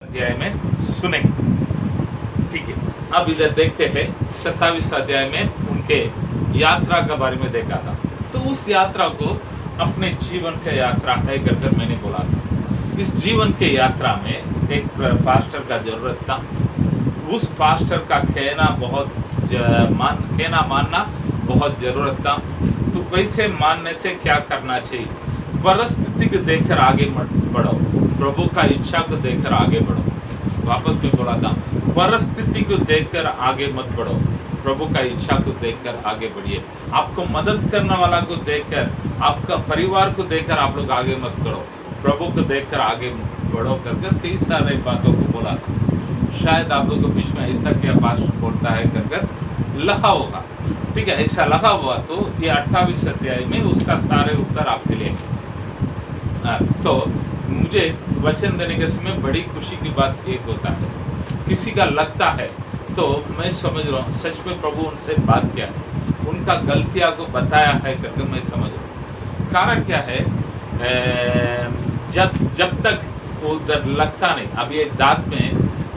अध्याय में सुनेंगे। ठीक है, अब इधर देखते हैं 27 अध्याय में उनके यात्रा के बारे में देखा था। तो उस यात्रा को अपने जीवन का यात्रा है कर मैंने बोला था। इस जीवन के यात्रा में एक पास्टर का जरूरत था। उस पास्टर का कहना मानना बहुत जरूरत था। तो वैसे मानने से क्या करना चाहिए? परिस्थिति को देखकर आगे मत बढ़ो, प्रभु का इच्छा को देखकर आगे बढ़ो। वापस भी बोला था, परिस्थिति को देखकर आगे मत बढ़ो, प्रभु का इच्छा को देखकर आगे बढ़िए। आपको मदद करने वाला को देखकर, आपका परिवार को देखकर आप लोग आगे मत बढ़ो, प्रभु को देखकर आगे बढ़ो कर कई सारे बातों को बोला था। शायद आप लोगों के बीच में ऐसा क्या पास्टर बोलता है कर लगा होगा। ठीक है, ऐसा लगा हुआ तो ये 28 अध्याय में उसका सारे उत्तर आपके लिए तो मुझे वचन देने के समय बड़ी खुशी की बात एक होता है, किसी का लगता है तो मैं समझ रहा हूँ सच में प्रभु उनसे बात किया है, उनका गलतियां को बताया है करके मैं समझ रहा हूँ। कारण क्या है, जब तक उधर लगता नहीं। अब ये दांत में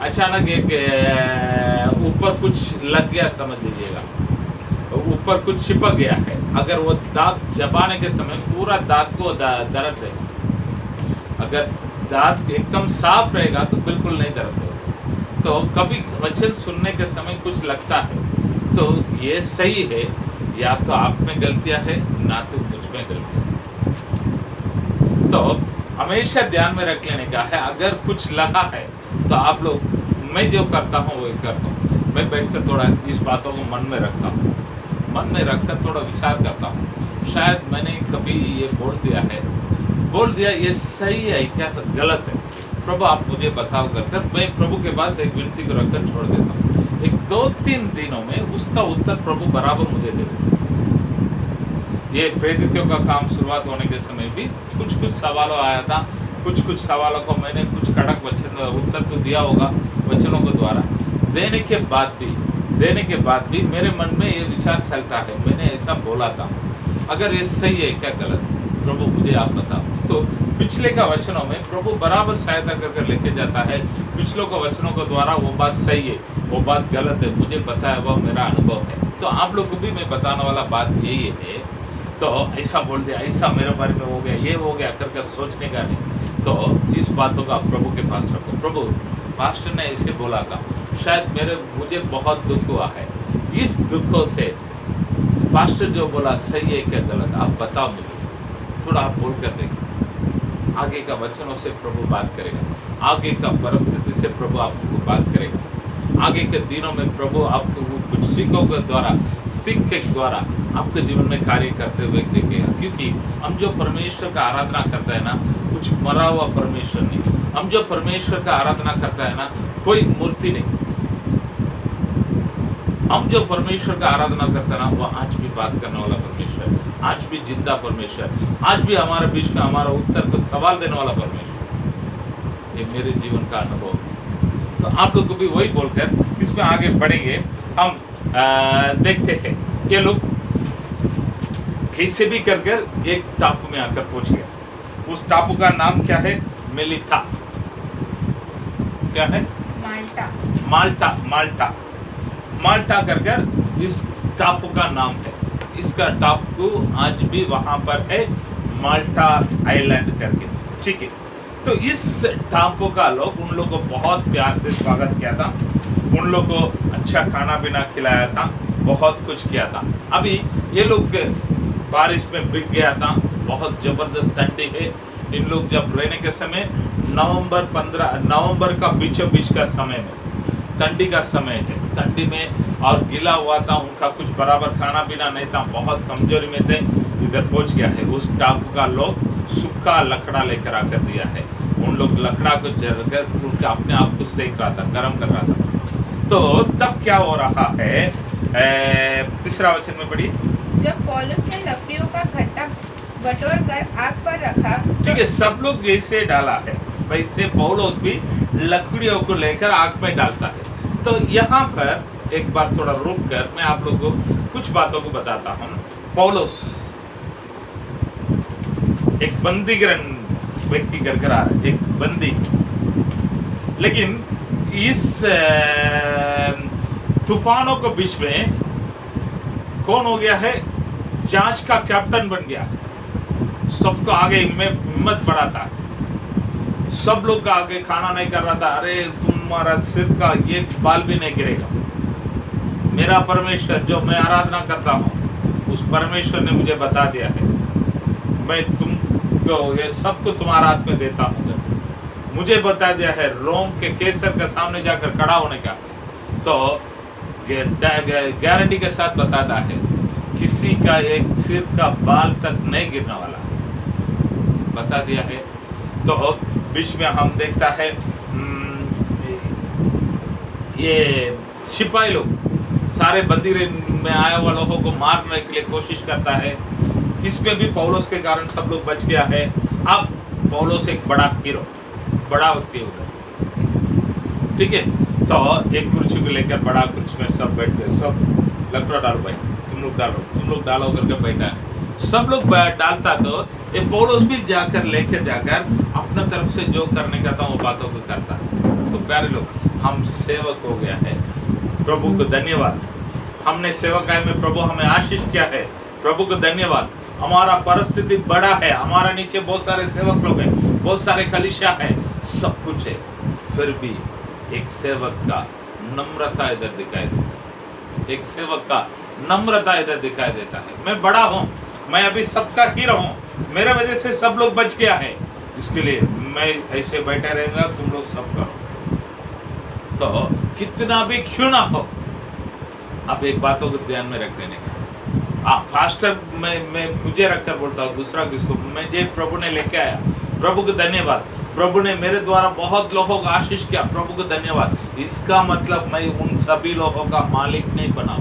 अचानक एक ऊपर कुछ लग गया, समझ लीजिएगा ऊपर कुछ चिपक गया है, अगर वो दांत चबाने के समय पूरा दांत को दर्द है। अगर दांत एकदम साफ रहेगा तो बिल्कुल नहीं दर्द होगा। तो कभी वचन सुनने के समय कुछ लगता है तो ये सही है, या तो आप में गलतियां है ना तो मुझ में गलतियां है। तो हमेशा ध्यान में रख लेने का है, अगर कुछ लगा है तो आप लोग, मैं जो करता हूँ वो करता हूँ। मैं बैठकर थोड़ा इस बातों को मन में रखता हूँ, मन में रखकर थोड़ा विचार करता हूँ। शायद मैंने कभी ये बोल दिया ये सही है क्या गलत है, प्रभु आप मुझे बताओ कर मैं प्रभु के पास एक विनती को रखकर छोड़ देता हूँ। एक 2-3 दिनों में उसका उत्तर प्रभु बराबर मुझे दे देता। ये प्रेरितों का काम शुरुआत होने के समय भी कुछ सवालों आया था, कुछ सवालों को मैंने कुछ कड़क वचन उत्तर तो दिया होगा वचनों के द्वारा। देने के बाद भी मेरे मन में ये विचार चलता है, मैंने ऐसा बोला था, अगर ये सही है क्या गलत, प्रभु मुझे आप बताओ। तो पिछले का वचनों में प्रभु बराबर सहायता करके लेके जाता है। पिछलों के वचनों के द्वारा वो बात सही है, वो बात गलत है, मुझे पता है, वह मेरा अनुभव है। तो आप लोग को भी मैं बताने वाला बात यही है। तो ऐसा बोल दिया, ऐसा मेरे बारे में हो गया, ये हो गया करके सोचने का नहीं। तो इस बातों का प्रभु के पास रखो। प्रभु पास्टर ने ऐसे बोला था, शायद मुझे बहुत दुख हुआ है, इस दुखों से पास्टर जो बोला सही है क्या गलत, आप बताओ मुझे। थोड़ा आप बोल कर देखिए, आगे का वचनों से प्रभु बात करेगा, आगे का परिस्थिति से प्रभु आपको बात करेगा, आगे के दिनों में प्रभु आपको कुछ सीखों के द्वारा आपके जीवन में कार्य करते हुए देखेगा। क्योंकि हम जो परमेश्वर का आराधना करते हैं ना, कुछ मरा हुआ परमेश्वर नहीं। हम जो परमेश्वर का आराधना करता है ना, कोई मूर्ति नहीं। हम जो परमेश्वर का आराधना करते हैं ना, वो आज भी बात करने वाला परमेश्वर, आज भी जिंदा परमेश्वर, आज भी हमारे बीच में हमारा उत्तर को सवाल देने वाला परमेश्वर। ये मेरे जीवन का अनुभव। तो आप लोग को भी वही बोलकर इसमें आगे बढ़ेंगे। हम देखते हैं ये लोग कैसे भी कर एक टापू में आकर पहुंच गया। उस टापू का नाम क्या है? मेलिथा। क्या है? माल्टा कर इस टापू का नाम है। इसका टापू आज भी वहां पर है, माल्टा आइलैंड करके। ठीक है, तो इस टापू का लोग उन लोगों को बहुत प्यार से स्वागत किया था, उन लोगों को अच्छा खाना पीना खिलाया था, बहुत कुछ किया था। अभी ये लोग बारिश में बिक गया था, बहुत जबरदस्त ठंडी है। इन लोग जब रहने के समय नवंबर का बीचों बीच का समय में, ठंडी का समय है, ठंडी में और गीला हुआ था, उनका कुछ बराबर खाना पीना नहीं था, बहुत कमजोरी में थे। इधर पहुंच गया है। उस टापू का लोग सूखा लकड़ा लेकर आकर दिया है। उन लोग लकड़ा को जलकर उनके अपने आप को सेक रहा था, गर्म कर रहा था। तो तब क्या हो रहा है? तीसरा वचन में पढ़िए। जब पौलुस ने लकड़ियों का घट्टा बटोर कर आग पर रखा, ठीक है, सब लोग जैसे डाला है वैसे पौलुस भी लकड़ियों को लेकर आग में डालता है। तो यहाँ पर एक बार थोड़ा रुक कर मैं आप लोगों को कुछ बातों को बताता हूँ। पौलुस एक बंदीगृह व्यक्ति कर आ रहा है, एक बंदी लेकिन इस तूफानों के बीच में कौन हो गया है? जांच का कैप्टन बन गया, सबको आगे हिम्मत बढ़ाता, सब लोग का आगे खाना नहीं कर रहा था। अरे तुम्हारा सिर का एक बाल भी नहीं गिरेगा, मेरा परमेश्वर जो मैं आराधना करता हूँ उस परमेश्वर ने मुझे बता दिया है, मैं तुमको ये सबको तुम्हारा हाथ में देता हूँ। मुझे बता दिया है रोम के केसर के सामने जाकर खड़ा होने का, तो गारंटी के साथ बताता है किसी का एक सिर का बाल तक नहीं गिरने वाला, बता दिया है। तो बीच में हम देखता है ये सिपाही लोग सारे बंदी में आए हुए लोगों को मारने के लिए कोशिश करता है। इसमें भी पौलुस के कारण सब लोग बच गया है। अब पौलुस एक बड़ा हीरो, बड़ा व्यक्ति होगा, ठीक है। तो एक कुर्सी को लेकर बड़ा कुर्सी में सब बैठ गए, सब लकड़ा डालो भाई, तुम लोग डालो करके बैठा है। सब लोग डालता तो ये पौलुस भी जाकर लेकर जाकर अपना तरफ से जो करने का था वो बातों को करता। तो प्यारे लोग, हम सेवक हो गया है, प्रभु को धन्यवाद। हमने सेवकाई में प्रभु हमें आशीष किया है, प्रभु को धन्यवाद। हमारा परिस्थिति बड़ा है, हमारा नीचे बहुत सारे सेवक लोग हैं, बहुत सारे कलीसिया है, सब कुछ है, फिर भी एक सेवक का नम्रता इधर दिखाई देता, एक सेवक का नम्रता इधर दिखाई देता है। मैं बड़ा हूँ, मैं अभी सबका हीरो हूँ, मेरे वजह से सब लोग बच गया है, इसके लिए मैं ऐसे बैठा रहेगा, तुम लोग सब करो। तो कितना भी क्यों ना हो, अब एक बातों को ध्यान में रख लेने का। फास्टर मैं मुझे रखकर बोलता हूँ, दूसरा किसको? मैं जे प्रभु ने लेके आया, प्रभु को धन्यवाद। प्रभु ने मेरे द्वारा बहुत लोगों का आशीष किया, प्रभु को धन्यवाद। इसका मतलब मैं उन सभी लोगों का मालिक नहीं बना।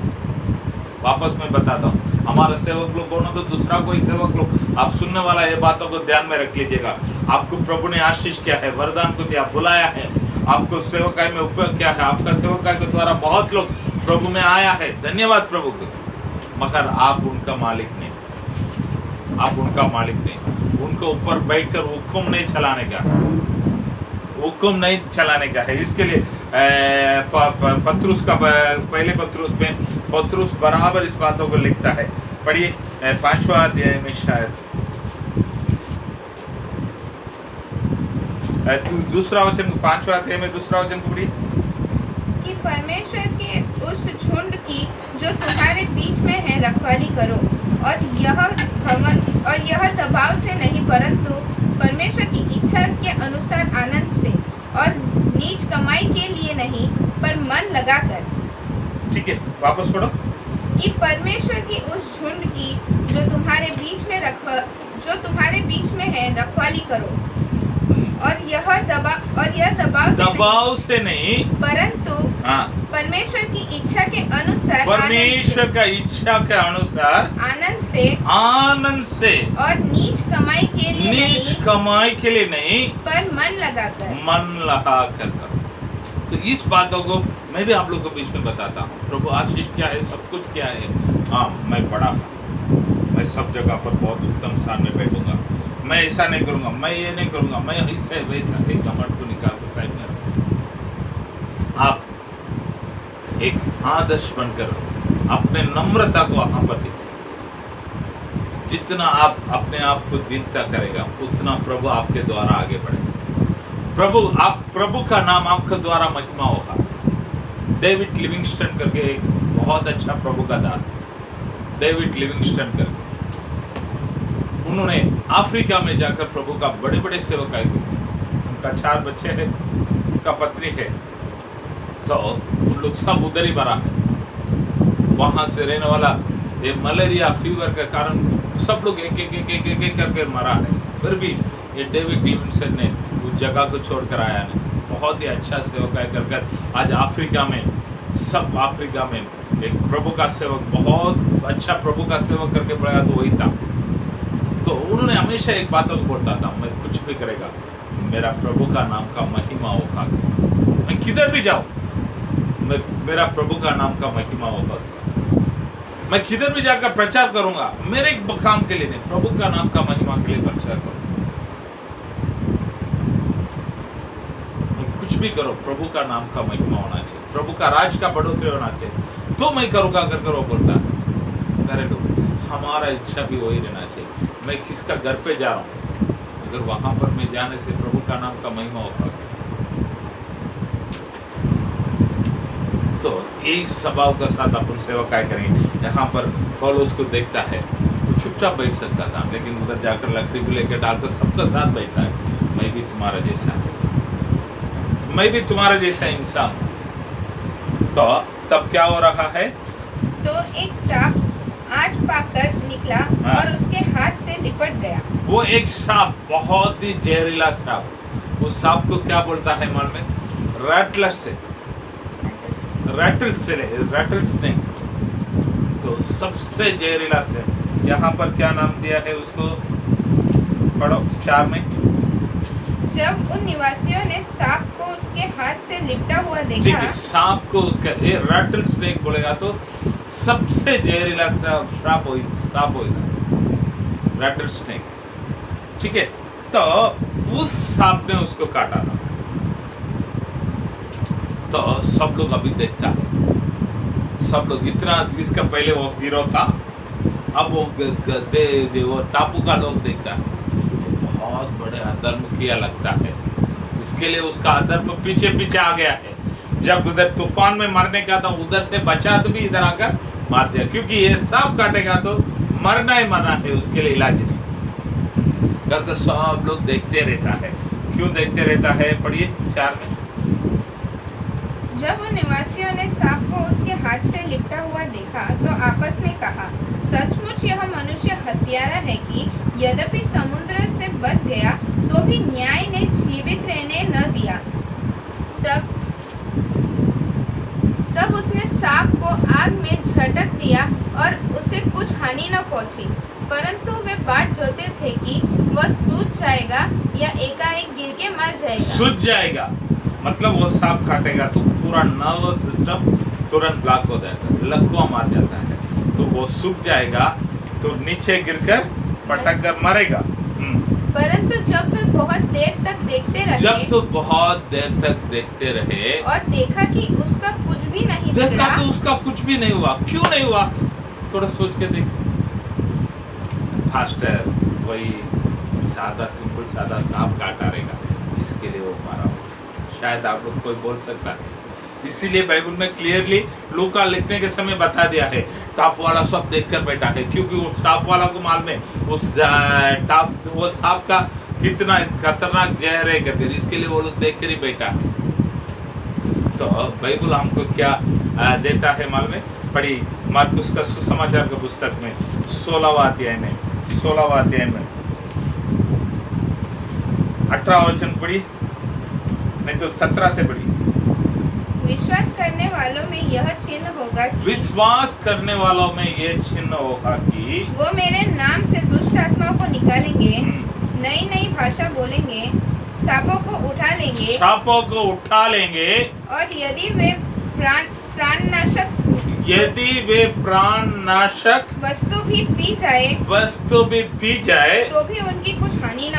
वापस मैं बताता हूँ, हमारा सेवक लोग कौन हो? तो दूसरा कोई सेवक लोग। आप सुनने वाला ये बातों को ध्यान में रख लीजिएगा। आपको प्रभु ने आशीष किया है, वरदान को दिया, बुलाया है, आपको सेवकाई में उपयोग किया है, आपका सेवकाई के द्वारा बहुत लोग प्रभु में आया है, धन्यवाद प्रभु को। मगर आप उनका मालिक नहीं, आप उनका मालिक नहीं। उनको ऊपर बैठकर हुक्म नहीं चलाने का, हुक्म नहीं चलाने का है। इसके लिए पत्रुस का पहले पत्रुस में पत्रुस बराबर इस बातों को लिखता है। पढ़िए 5वां अध्याय में, शायद दूसरा वचन, 5वां अध्याय में दूसरा वचन को पढ़िए कि परमेश्वर के उस झुंड की जो तुम्हारे बीच में है रखवाली करो, और यह दबाव से नहीं परंतु परमेश्वर की इच्छा के अनुसार आनंद से, और नीच कमाई के लिए नहीं पर मन लगाकर। ठीक है, वापस पढ़ो। कि परमेश्वर की उस झुंड की जो तुम्हारे बीच में है रखवाली करो, और यह दबाव से नहीं परंतु परमेश्वर की इच्छा के अनुसार, परमेश्वर का इच्छा के अनुसार आनंद से और नीच कमाई के लिए नहीं पर मन लगा कर। तो इस बातों को मैं भी आप लोगों के बीच में बताता हूँ। प्रभु आशीष क्या है, सब कुछ क्या है। हाँ, मैं बड़ा हूँ, मैं सब जगह पर बहुत उत्तम स्थान में बैठूंगा, मैं ऐसा नहीं करूंगा, मैं ये नहीं करूंगा, मैं ऐसा वैसा। एक कमर को निकाल कर साइड में रखो। आप एक आदर्श बनकर अपने नम्रता को वहां पर दिखाओ। जितना आप अपने आप को दीनता करेगा, उतना प्रभु आपके द्वारा आगे बढ़ेगा। प्रभु का नाम आपके द्वारा महिमा होगा। डेविड लिविंगस्टन करके एक बहुत अच्छा प्रभु का दास, डेविड लिविंगस्टन करके, उन्होंने अफ्रीका में जाकर प्रभु का बड़े बड़े सेवकाई की। उनका 4 बच्चे हैं, उनका पत्नी है, तो उन लोग सब उधर ही मरा है। वहां से रहने वाला ये मलेरिया फीवर के कारण सब लोग एक करके मरा है। फिर भी ये डेविड लिविंगस्टन ने उस जगह को छोड़कर आया नहीं। बहुत ही अच्छा सेवकाई कर आज अफ्रीका में, सब अफ्रीका में एक प्रभु का सेवक, बहुत अच्छा प्रभु का सेवक करके पड़ा तो वही था। तो उन्होंने हमेशा एक बात को बोलता था, मैं कुछ भी करेगा, मेरा प्रभु का नाम का महिमा होगा। मैं किधर भी जाऊं, मेरा प्रभु का नाम का महिमा होगा। मैं किधर भी जाकर प्रचार करूंगा, मेरे काम के लिए नहीं, प्रभु का नाम का महिमा के लिए प्रचार करूंगा। मैं कुछ भी करो, प्रभु का नाम का महिमा होना चाहिए, प्रभु का राज का बढ़ोतरी होना चाहिए, तो मैं करूँगा कर वो बोलता है। करे लोग, हमारा इच्छा भी वही रहना चाहिए। मैं किसका घर पे जा रहा हूँ, अगर वहां पर मैं जाने से प्रभु का नाम का महिमा होगा, तो यही स्वभाव का साथ अपन सेवा काय करेंगे। यहाँ पर पौलुस को देखता है, वो चुपचाप बैठ सकता था, लेकिन उधर जाकर लकड़ी को लेकर डालकर सबका साथ बैठता है। मैं भी तुम्हारा जैसा, मैं भी तुम्हारा जैसा इंसान। तो तब क्या हो रहा है, तो एक सांप आँच पाकर निकला हाँ। और उसके हाथ से लिपट गया। वो एक सांप, बहुत ही जहरीला सांप। उस सांप को क्या बोलता है मालूम में, रैटल स्नेक, तो सबसे जहरीला से। यहाँ पर क्या नाम दिया है उसको, पढ़ो 4 में। जब उन निवासियों ने सांप को उसके हाथ से लिपटा हुआ ठीक देखा, है, सांप को उसका ये रैटल स्नेक बोलेगा तो सबसे जहरीला सांप होगा रैटल स्नेक। ठीक है, तो उस सांप ने उसको काटा था। तो सब लोग अभी देखता है, सब लोग इतना, इसका पहले वो हीरो था, अब वो वो टापू का लोग देखता है, बहुत बड़े अधर्म किया लगता है। इसके लिए उसका अधर्म पीछे पीछे आ गया है। जब उधर तूफान में मरने का था, उधर से बचा तो भी इधर आकर मार दिया, क्योंकि ये सांप काटेगा तो मरना ही मरना है, उसके लिए इलाज नहीं। तो सब लोग देखते रहता है। क्यों देखते रहता है, पढ़िए 4 में। जब उन निवासियों ने सांप को उसके हाथ से लिपटा हुआ देखा तो आपस में कहा, सचमुच यह मनुष्य हत्यारा है कि यद्यपि समुद्र से बच गया तो भी न्याय ने जीवित रहने न दिया। तब उसने सांप को आग में झटक दिया और उसे कुछ हानि न पहुंची, परंतु वे बाट जोते थे कि वह सूझ जाएगा या एकाएक गिर के मर जाएगा। सूझ जाएगा मतलब वो सांप काटेगा तो पूरा नर्वस सिस्टम तुरंत ब्लॉक हो जाएगा, लकवा मार जाता है, तो वो सूख जाएगा, तो नीचे गिरकर पटक कर मरेगा। परंतु जब वे बहुत देर तक देखते रहे, जब तो बहुत देर तक देखते रहे और देखा कि उसका कुछ भी नहीं देखा बिगड़ा, तो उसका कुछ भी नहीं हुआ। क्यों नहीं हुआ, थोड़ा सोच के देख। फास्टर वही सादा सिंपल सादा सांप काटा रहेगा, जिसके लिए वो मारा हो, शायद आप लोग कोई बोल सकता है। इसीलिए बाइबल में क्लियरली लूका लिखने के समय बता दिया है, टाप वाला सब देखकर बैठा है, क्योंकि वो टाप वाला को मालूम है उस वो सांप का कितना खतरनाक जहर है करके, इसके लिए वो लोग देख कर ही बैठा है। तो बाइबल हमको क्या देता है मालूम है, पढ़ी मार्कुस का सुसमाचार के पुस्तक में 16वां अध्याय में 18वां वचन पढ़ी, नहीं तो 17 से पढ़ी। विश्वास करने वालों में यह चिन्ह होगा कि विश्वास करने वालों में ये चिन्ह होगा कि वो मेरे नाम से दुष्ट आत्माओं को निकालेंगे, नई नई भाषा बोलेंगे, सांपों को उठा लेंगे, और यदि वे प्राणनाशक वस्तु भी पी जाए तो भी उनकी कुछ हानि न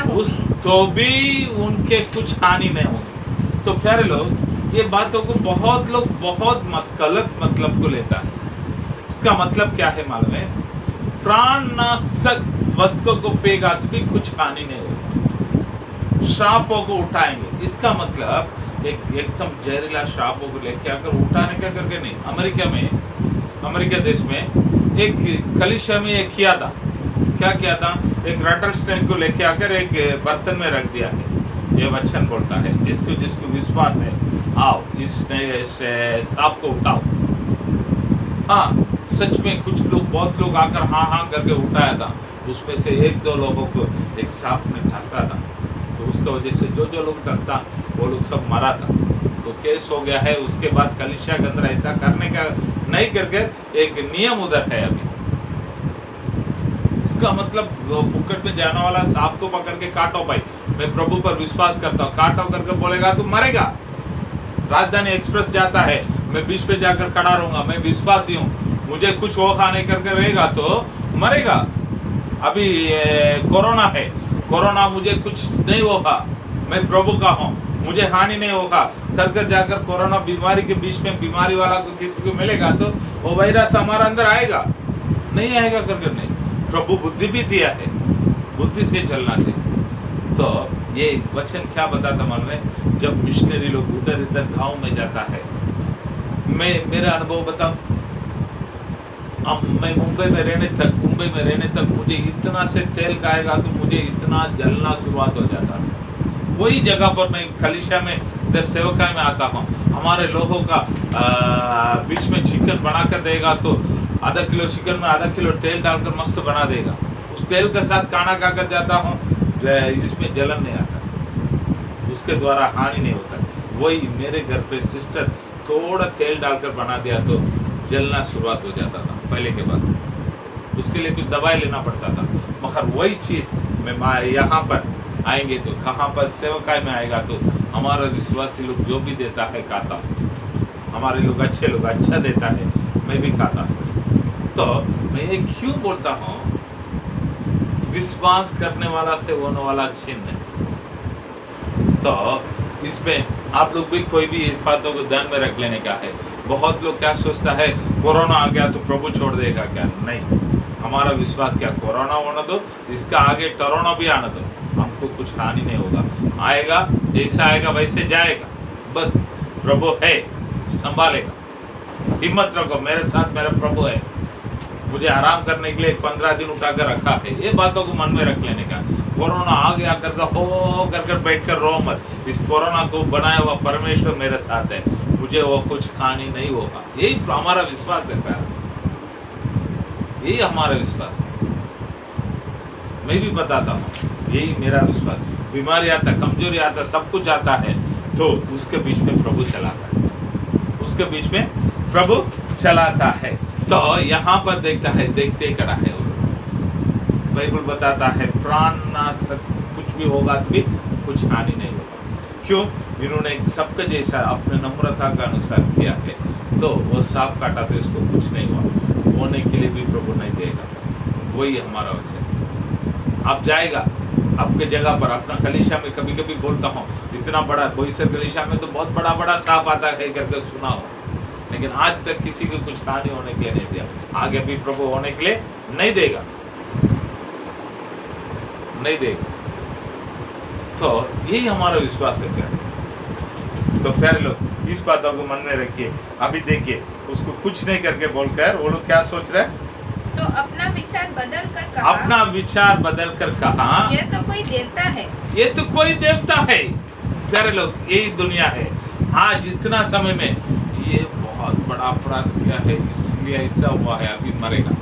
होगी। तो प्यारे लोग, ये बातों को बहुत लोग बहुत गलत मतलब को लेता है। इसका मतलब क्या है मालूम है, प्राणनाशक वस्तु को पिएगा तो भी कुछ हानि नहीं होगी, श्रापों को उठाएंगे। इसका मतलब एकदम जहरीला श्रापों को लेके आकर उठाने का करके नहीं। अमेरिका देश में एक कलिशा में एक किया था, क्या किया था, एक रैटल स्नेक को लेके आकर एक बर्तन में रख दिया है। ये वचन बोलता है, जिसको विश्वास है, आओ इस सांप को उठाओ। हाँ, सच में कुछ लोग, बहुत लोग आकर हाँ करके उठाया था। उसमें से 1-2 लोगों को एक सांप ने ढसा था, तो उसका वजह से जो लोग ढसता वो लोग सब मरा था। तो केस हो गया है। उसके बाद कलिसिया के अंदर ऐसा करने का नहीं करके एक नियम उधर है अभी। इसका मतलब फुकट में जाने वाला सांप को पकड़ के काटो भाई, मैं प्रभु पर विश्वास करता हूँ, काटो करके बोलेगा तो मरेगा। राजधानी एक्सप्रेस जाता है, मैं बीच पे जाकर खड़ा रहूंगा, मैं विश्वासी हूँ, मुझे कुछ होगा नहीं करके रहेगा तो मरेगा। अभी कोरोना है, कोरोना मुझे कुछ नहीं होगा, मैं प्रभु का हूँ, मुझे हानि नहीं होगा। कर जाकर कोरोना बीमारी के बीच में बीमारी वाला को किसी को मिलेगा तो वो वायरस हमारा अंदर आएगा? नहीं आएगा कर नहीं। प्रभु बुद्धि भी दिया है, बुद्धि से चलना चाहिए। तो ये वचन क्या बताता मन में, जब मिशनरी लोग उधर इधर गांव में जाता है, मैं मेरा अनुभव बताऊं, अब मैं मुंबई में रहने तक मुझे इतना से तेल खाएगा तो मुझे इतना जलना शुरुआत हो जाता है। वही जगह पर मैं कलिशा में इधर सेवका में आता हूँ, हमारे लोगों का बीच में चिकन बना कर देगा तो आधा किलो चिकन में आधा किलो तेल डालकर मस्त बना देगा। उस तेल के साथ खाना खाकर जाता हूँ, इसमें जलन नहीं आता, उसके द्वारा हानि नहीं होता। वही मेरे घर पे सिस्टर थोड़ा तेल डालकर बना दिया तो जलना शुरुआत हो जाता था पहले के बाद, उसके लिए कुछ दवाई लेना पड़ता था। मगर वही चीज़ मैं यहाँ पर आएंगे तो कहाँ पर सेवकाई में आएगा तो हमारा विश्वासी लोग जो भी देता है खाता हूँ, हमारे लोग अच्छा देता है, मैं भी खाता हूँ। तो मैं ये क्यों बोलता हूँ, विश्वास करने वाला से होने वाला चिन्ह है। तो इसमें आप लोग भी कोई भी इस बातों को ध्यान में रख लेने का है। बहुत लोग क्या सोचता है, कोरोना आ गया तो प्रभु छोड़ देगा क्या? नहीं, हमारा विश्वास क्या, कोरोना होना दो, इसका आगे कोरोना भी आना दो, हमको कुछ हानि नहीं होगा। आएगा जैसा आएगा वैसे जाएगा, बस प्रभु है, संभालेगा। हिम्मत रखो, मेरे साथ मेरा प्रभु है, मुझे आराम करने के लिए 15 दिन उठाकर रखा है। ये बातों को मन में रख लेने का। कोरोना आ गया कर बैठ कर रो मत, इस कोरोना को बनाया हुआ परमेश्वर मेरे साथ है, मुझे वो कुछ हानि नहीं होगा। यही हमारा विश्वास है प्यार, यही हमारा विश्वास है। मैं भी बताता हूँ, यही मेरा विश्वास। बीमारी आता, कमजोरी आता, सब कुछ आता है तो उसके बीच में प्रभु चलाता है, उसके बीच में प्रभु चलाता है। तो यहाँ पर देखता है, देखते कड़ा है। बाइबल बताता है प्राण नाश कुछ भी होगा तो भी कुछ हानि नहीं होगा। क्यों? इन्होंने सबका जैसा अपने नम्रता का अनुसार किया है, तो वो सांप काटा तो इसको कुछ नहीं हुआ, होने के लिए भी प्रभु नहीं देगा। वही हमारा वचन। आप जाएगा आपके जगह पर, अपना कलीसिया में कभी कभी बोलता हूँ, इतना बड़ा बोईसर कलीसिया में तो बहुत बड़ा बड़ा सांप आता है करके सुना हो, लेकिन आज तक किसी को कुछ हानि होने के लिए नहीं दिया, आगे भी प्रभु होने के लिए नहीं देगा, नहीं देगा। तो यही हमारा विश्वास है प्यारे। तो प्यारे लोग इस बातों को मन में रखिए। अभी देखिए उसको कुछ नहीं करके बोलकर वो लोग क्या सोच रहे हैं, तो अपना विचार बदल कर कहा, अपना विचार बदल कर कहा, ये तो कोई देवता है, ये तो कोई देवता है। प्यारे लोग यही दुनिया है। आज इतना समय में ये बहुत बड़ा अपराध किया है, इसलिए ऐसा हुआ है, अभी मरेगा,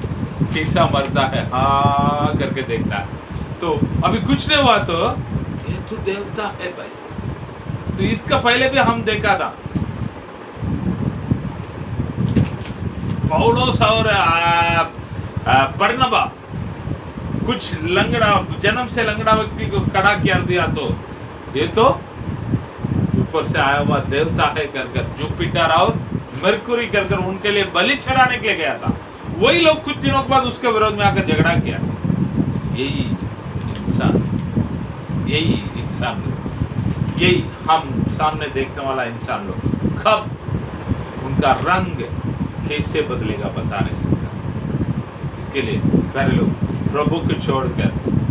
कैसा मरता है हाँ करके देखता है। तो अभी कुछ नहीं हुआ तो ये तो देवता है भाई। तो इसका पहले भी हम देखा था, पौलोस और बरनबा कुछ लंगड़ा, जन्म से लंगड़ा व्यक्ति को खड़ा कर दिया, तो ये तो ऊपर से आया हुआ देवता है कर जुपिटर और मरकुरी कर उनके लिए बलि चढ़ाने के लिए गया था। वही लोग कुछ दिनों के बाद उसके विरोध में आकर झगड़ा किया। यही इंसान लोग, यही हम सामने देखने वाला इंसान लोग, कब उनका रंग कैसे बदलेगा बता नहीं सकता। इसके लिए प्यारे लोग प्रभु को छोड़कर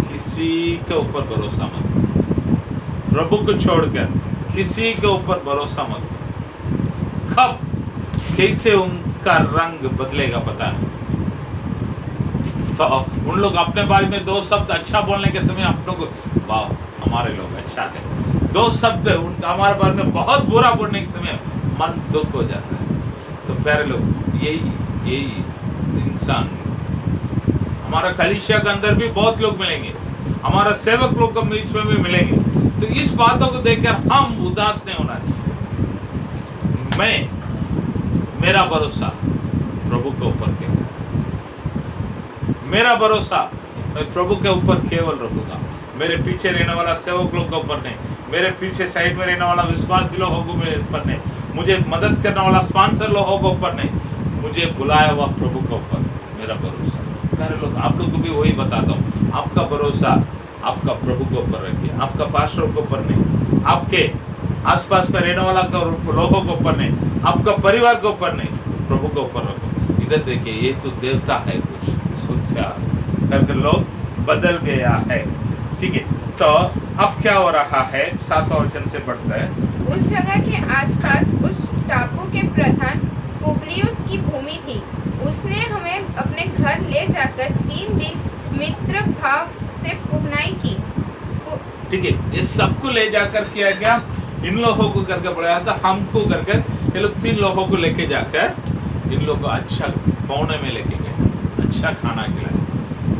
किसी के ऊपर भरोसा मत, प्रभु को छोड़कर किसी के ऊपर भरोसा मत। कब कैसे उनका रंग बदलेगा पता नहीं। तो उन लोग अपने बारे में दो शब्द अच्छा बोलने के समय आप लोग वाह हमारे लोग अच्छा है, दो शब्द उनका हमारे बारे में बहुत बुरा बोलने के समय मन दुख हो जाता है। तो प्यारे लोग यही इंसान हमारा कलीसिया के अंदर भी बहुत लोग मिलेंगे, हमारा सेवक लोग के बीच में भी मिलेंगे। तो इस बातों को देखकर हम उदास नहीं होना चाहिए। मेरा भरोसा प्रभु के ऊपर केवल, मेरा भरोसा मैं प्रभु के ऊपर केवल रखूंगा। मेरे पीछे रहने वाला सेवक लोग के ऊपर नहीं, मेरे पीछे साइड में रहने वाला विश्वासी लोगों के ऊपर नहीं, मुझे मदद करने वाला स्पॉन्सर लोगों के ऊपर नहीं, मुझे बुलाया हुआ प्रभु के ऊपर मेरा भरोसा। प्यारे लोग आप लोग को भी वही बताता हूँ, आपका भरोसा आपका प्रभु के ऊपर रखिए, आपका पास्टर के ऊपर नहीं, आपके आसपास में रहने वाला लोगों के ऊपर नहीं, आपका परिवार के ऊपर नहीं, प्रभु के ऊपर रखो। इधर देखिए, ये तो देवता है कुछ सोचा करके लोग बदल गया है। ठीक है, तो अब क्या हो रहा है, 7वां वचन से पढ़ते हैं। उस जगह के आसपास उस टापू के प्रधान पुबलियुस की भूमि थी। उसने हमें अपने घर ले जाकर 3 दिन मित्र भाव से पुहनाई की। ठीक है, ये सबको ले जाकर किया गया, इन लोगों को करके बढ़ाया था, हमको करके ये लोग 3 लोगों को लेके जाकर इन लोगों को अच्छा पौने में लेके गए, अच्छा खाना खिलाया,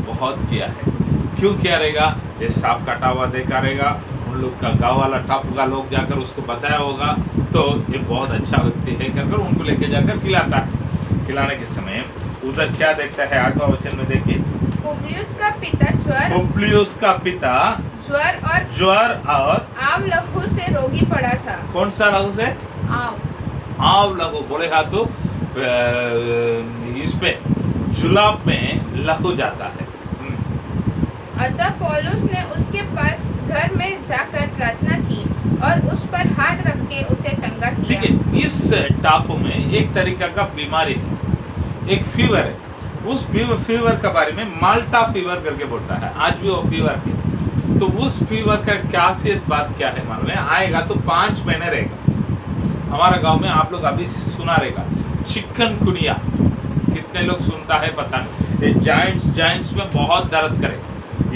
बहुत किया है। क्यों किया रहेगा, ये सांप काटा हुआ देखा रहेगा, उन लोग का गाँव वाला टापू का लोग जाकर उसको बताया होगा, तो ये बहुत अच्छा व्यक्ति है कर उनको लेके जाकर खिलाता है। खिलाने के समय उधर क्या देखता है, 8वां वचन में देखिए। पुबलियुस का पिता ज्वर और आव लहू से रोगी पड़ा था। कौन सा लहू से? आव लहू बोले तो इसमें जुलाब में लहू जाता है। अतः पौलुस ने उसके पास घर में जाकर प्रार्थना की और उस पर हाथ रख के उसे चंगा किया। ठीक है, इस टापू में एक तरीका का बीमारी है, एक फीवर है। उस फीवर के बारे में माल्टा फीवर करके बोलता है, आज भी वो फीवर है। तो उस फीवर का खासियत बात क्या है मालूम है, आएगा तो 5 महीने रहेगा। हमारा गांव में आप लोग अभी सुना रहेगा चिकनगुनिया, कितने लोग सुनता है पता नहीं। जॉइंट्स में बहुत दर्द करे,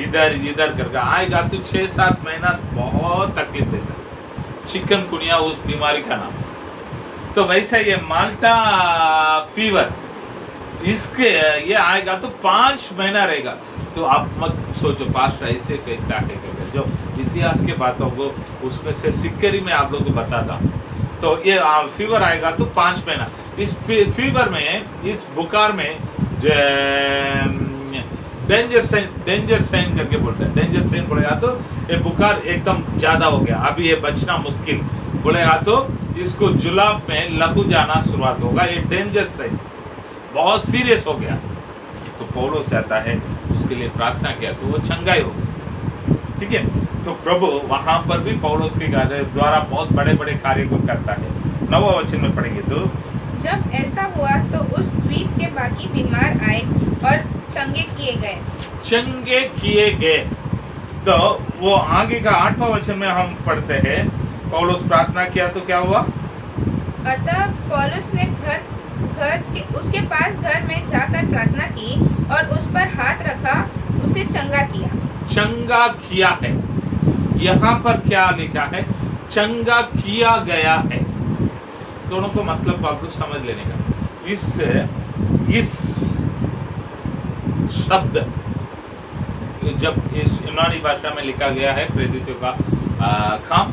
इधर करके आएगा तो 6-7 महीना बहुत तकलीफ देता है। चिकनगुनिया उस बीमारी का नाम। तो वैसे ये माल्टा फीवर, इसके ये आएगा तो 5 महीना रहेगा। तो आप मत सोचो पास्टर ऐसे फेंकता है करके, जो इतिहास के बातों को उसमें से सिक्करी में आप लोगों को बताता हूँ। तो ये फीवर आएगा तो 5 महीना। इस फीवर में, इस बुखार में डेंजर साइन करके बोलते हैं। डेंजर साइन बोलेगा तो ये बुखार एकदम ज्यादा हो गया, अभी ये बचना मुश्किल बोलेगा तो इसको जुलाब में लहू जाना शुरुआत होगा, ये डेंजर साइन, बहुत सीरियस हो गया। तो पौलुस चाहता है उसके लिए प्रार्थना किया तो वो चंगाई हो गई। ठीक है, तो प्रभु वहां पर भी पौलुस के द्वारा बहुत बड़े बड़े कार्य को करता है। 9वां वचन में पढ़ेंगे तो जब ऐसा हुआ तो उस द्वीप के बाकी बीमार आए और चंगे किए गए। तो वो आगे का 8वां वचन में हम पढ़ते हैं, पौलुस प्रार्थना किया तो क्या हुआ। अतः पौलुस ने उसके पास घर में जाकर प्रार्थना की और उस पर हाथ रखा, उसे चंगा किया है। यहाँ पर क्या लिखा है, चंगा किया गया है। दोनों को मतलब आप लोग समझ लेने का। इस शब्द जब इस यूनानी भाषा में लिखा गया है, प्रेरितों का काम,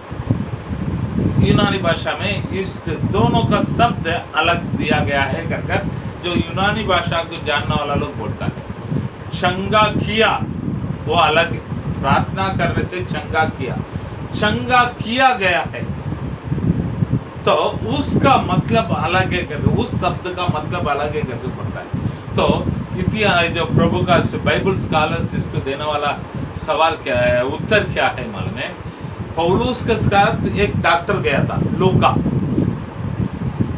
यूनानी भाषा में इस दोनों का शब्द अलग दिया गया है कर जो यूनानी भाषा को जानने वाला लोग बोलता है। चंगा किया वो अलग, प्रार्थना करने से चंगा किया गया है, तो उसका मतलब अलग है करके, उस शब्द का मतलब अलग है करके पड़ता है। तो इतिहास जो प्रभु का बाइबल स्कॉलर्स इसको देने वाला सवाल क्या है, उत्तर क्या है मालूम है। पौलुस के साथ एक डॉक्टर गया था, लूका।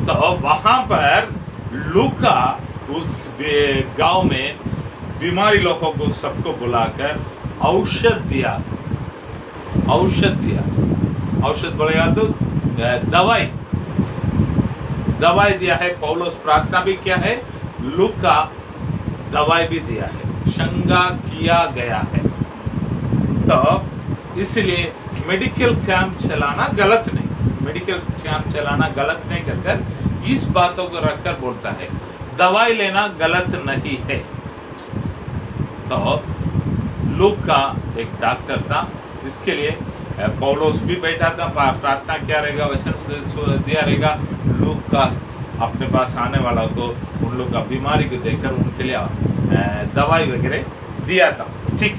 तो वहां पर लूका उस गांव में बीमारी लोगों को सबको बुलाकर औषध दिया। औषध बोलेगा तो दवाई दिया है। पौलुस प्रार्थना भी किया है, लूका दवाई भी दिया है, चंगा किया गया है। तो इसलिए मेडिकल कैंप चलाना गलत नहीं, कर इस बातों को रखकर बोलता है, दवाई लेना गलत नहीं है। तो लूका एक डॉक्टर था, इसके लिए पौलुस भी बैठा था, प्रार्थना किया रहेगा, वचन दिया रहेगा। लूका अपने पास आने वाला को उन लोग का बीमारी को देखकर उनके लिए दवाई वगैरह दिया था। ठीक,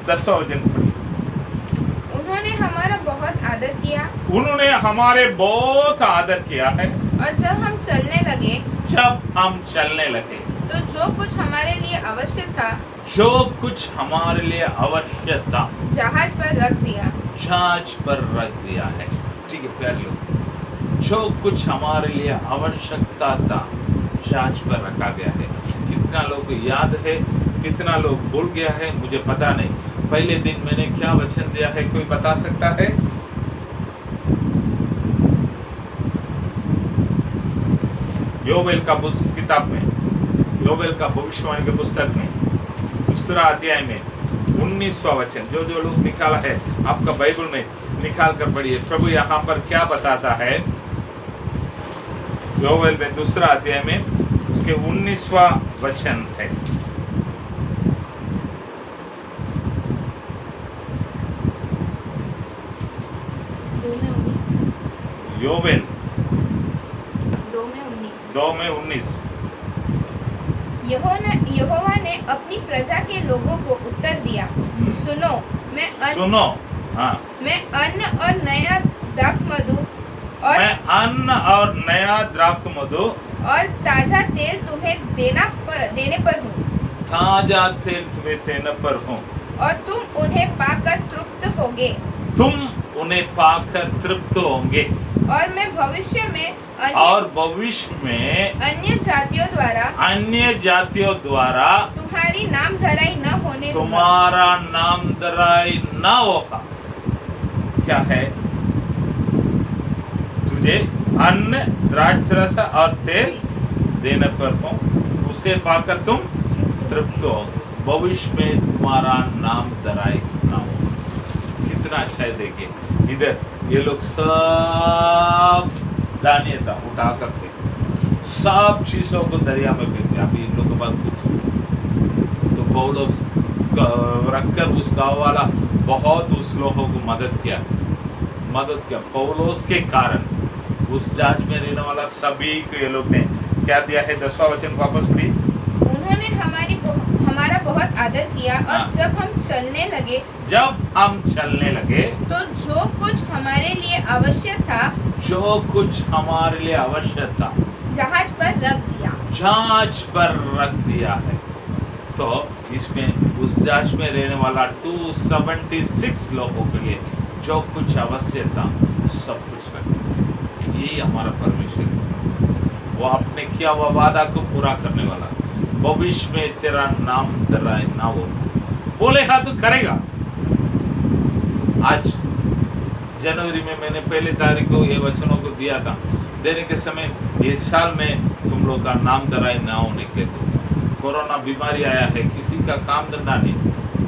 10वां वचन पढ़िए। उन्होंने हमारे बहुत आदर किया है। और जब हम चलने लगे तो जो कुछ हमारे लिए आवश्यक था जो कुछ हमारे लिए आवश्यक था जहाज पर रख दिया। जहाज पर रख दिया है। ठीक है प्यारे लोग, जो कुछ हमारे लिए आवश्यकता था जहाज पर रखा गया है। कितना लोग को याद है, कितना लोग भूल गया है, मुझे पता नहीं। पहले दिन मैंने क्या वचन दिया है, कोई बता सकता है? योवेल का किताब में, योवेल का भविष्यवाणी के पुस्तक में 2 अध्याय में 19वां वचन, जो जो लोग निकाला है आपका बाइबल में निकाल कर पढ़िए। प्रभु यहाँ पर क्या बताता है? योवेल में 2 अध्याय में उसके 19वां वचन है। योवेल 2:19। यहोवा ने अपनी प्रजा के लोगों को उत्तर दिया, सुनो, हाँ, मैं अन्न और नया द्राक्षमधु और ताजा तेल तुम्हें देने पर हूँ। ताजा तेल तुम्हें देने पर हूँ और तुम उन्हें पाकर तृप्त होगे। और मैं भविष्य में अन्य जातियों द्वारा तुम्हारी तुम्हारा नाम धराई न होगा। क्या है? तुझे अन्न, द्राक्षरस और तेल देने पर हूँ, उसे पाकर तुम तृप्त हो। भविष्य में तुम्हारा नाम धराई न होगा। कितना अच्छा है देखिए, इधर ये लोग सब धान्यता उठा कर फेंके, सब चीजों को दरिया में फेंके। अभी इन लोगों के पास कुछ नहीं। तो पौलुस रखकर उस गाँव वाला बहुत उस लोगों को मदद किया। पौलुस के कारण उस जहाज में रहने वाला सभी को ये लोग ने क्या दिया है? 10वां वचन वापस पढ़िए। उन्होंने हमारा बहुत आदर किया और जब हम चलने लगे तो जो कुछ हमारे लिए आवश्यक था जहाज पर रख दिया है। तो इसमें उस जहाज में रहने वाला 276 लोगों के लिए जो कुछ आवश्यक था सब कुछ रख दिया। यही हमारा परमेश्वर है। वो आपने किया हुआ वादा को पूरा करने वाला। भविष्य में तेरा नाम धराए ना हो, बोलेगा तो करेगा। आज जनवरी में मैंने 1 तारीख को ये वचनों को दिया था। देने के समय ये साल में तुम लोग का नाम धराए ना होने के तो कोरोना बीमारी आया है, किसी का काम धंधा नहीं,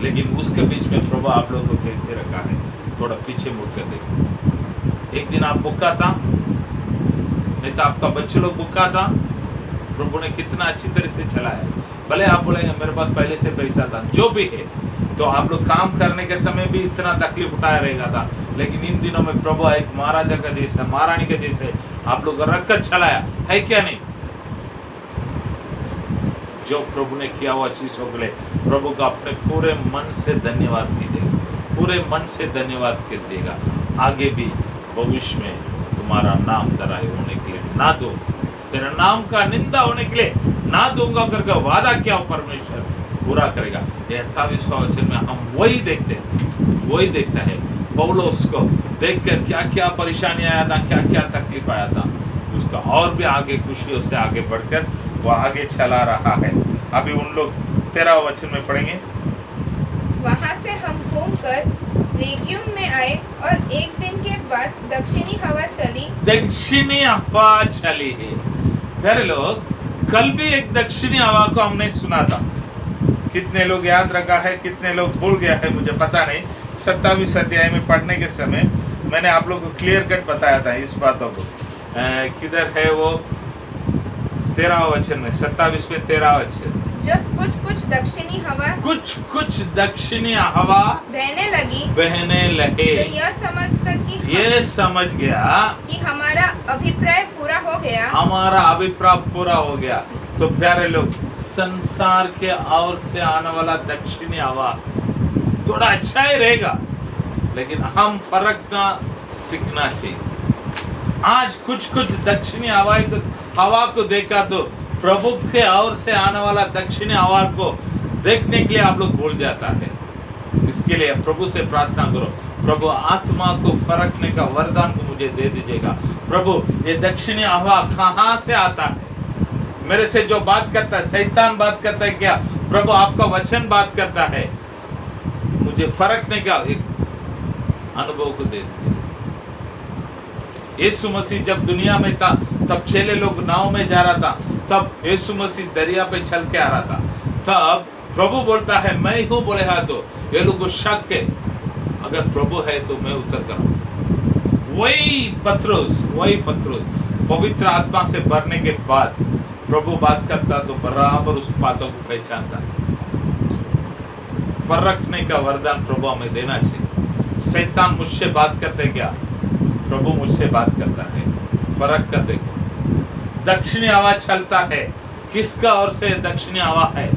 लेकिन उसके बीच में प्रभु आप लोगों को कैसे रखा है, थोड़ा पीछे मुड़ कर देखो। एक दिन आप भूखा था, नहीं तो आपका बच्चे लोग भूखा था, प्रभु ने कितना अच्छी तरह से चलाया। भले आप बोलेंगे मेरे पास पहले से पैसा था, जो भी है, तो आप लोग काम करने के समय भी इतना तकलीफ उठाया रहेगा था, लेकिन इन दिनों में प्रभु एक महाराजा का जैसे, महारानी के जैसे आप लोग रखकर चलाया है, क्या नहीं? जो प्रभु ने किया हुआ चीजों के लिए प्रभु का अपने पूरे मन से धन्यवाद कीजिएगा, पूरे मन से धन्यवाद कीजिएगा। आगे भी भविष्य में तुम्हारा नाम धराई होने के लिए ना दो, तेरे नाम का निंदा होने के लिए ना दूंगा करके वादा किया परमेश्वर पूरा करेगा। 28वां वचन में हम वही देखते हैं। पौलुस को देखकर क्या क्या परेशानी आया था, क्या क्या तकलीफ आया था, उसका और भी आगे खुशियों से आगे बढ़कर वो आगे चला रहा है। अभी उन लोग 13वां वचन में पढ़ेंगे। वहां से हम घूमकर रेगियुम में आए और एक दिन के बाद दक्षिणी हवा चली है। प्यारे लोग, कल भी एक दक्षिणी हवा को हमने सुना था। कितने लोग याद रखा है, कितने लोग भूल गया है, मुझे पता नहीं। 27 अध्याय में पढ़ने के समय मैंने आप लोगों को क्लियर कट बताया था इस बातों को। किधर है वो? 13वां वचन में, 27 में 13वां वचन। जब कुछ दक्षिणी हवा बहने लगे तो यह समझ गया कि हमारा अभिप्राय पूरा हो गया। तो प्यारे लोग, संसार के ओर से आने वाला दक्षिणी हवा थोड़ा अच्छा ही रहेगा, लेकिन हम फर्कना सीखना चाहिए। आज कुछ दक्षिणी हवा को देखा तो प्रभु के ओर से आने वाला दक्षिणी हवा को देखने के लिए आप लोग भूल जाता है। इसके लिए प्रभु से प्रार्थना करो, प्रभु आत्मा को फरकने का वरदान को मुझे दे दीजिएगा। प्रभु ये दक्षिणी हवा कहाँ से आता है? मेरे से जो बात करता है, शैतान बात करता है क्या? प्रभु आपका वचन बात करता है, मुझे फरकने का एक अनुभव को दे दीजिए। यीशु मसीह जब दुनिया में था तब चेले लोग नाव में जा रहा था, तब यीशु मसीह दरिया पे चल के आ रहा था, तब प्रभु बोलता है मैं हूं, बोले हाँ तो ये लोग को शक है, अगर प्रभु है तो मैं उतर करूं। वही पत्रोस पवित्र आत्मा से भरने के बाद प्रभु बात करता तो बराबर उस बातों को पहचानता। फरकने का वरदान प्रभु हमें देना चाहिए। शैतान मुझसे बात करते क्या? प्रभु मुझसे बात करता है, फरक कर देखो। दक्षिणी हवा चलता है, किसका ओर से दक्षिणी हवा है?